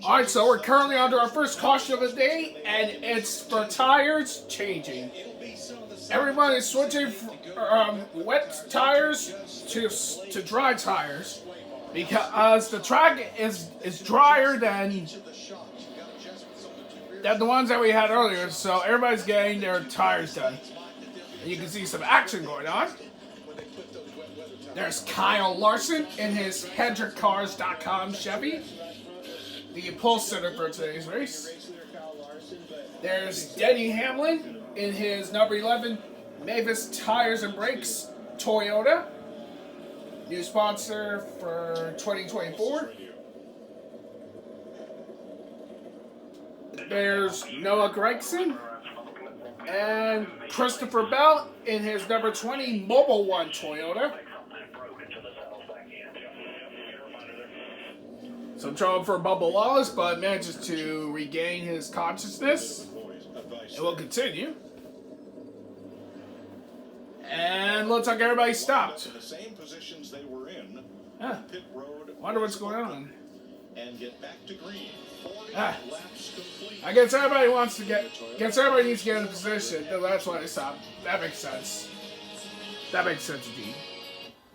Alright, so we're currently under our first caution of the day, and it's for tires changing. Everyone is switching from wet tires to dry tires because the track is drier than the ones that we had earlier, so everybody's getting their tires done. And you can see some action going on. There's Kyle Larson in his HedrickCars.com Chevy, the pole sitter for today's race. There's Denny Hamlin in his number 11 Mavis Tires and Brakes Toyota, new sponsor for 2024. There's Noah Gregson and Christopher Bell in his number 20 Mobile One Toyota. Some trouble for Bubba Wallace, but manages to regain his consciousness. It will continue. And looks like everybody stopped. Huh. Wonder what's going on. I guess everybody wants to everybody needs to get in a position. That's why they stopped. That makes sense. That makes sense indeed.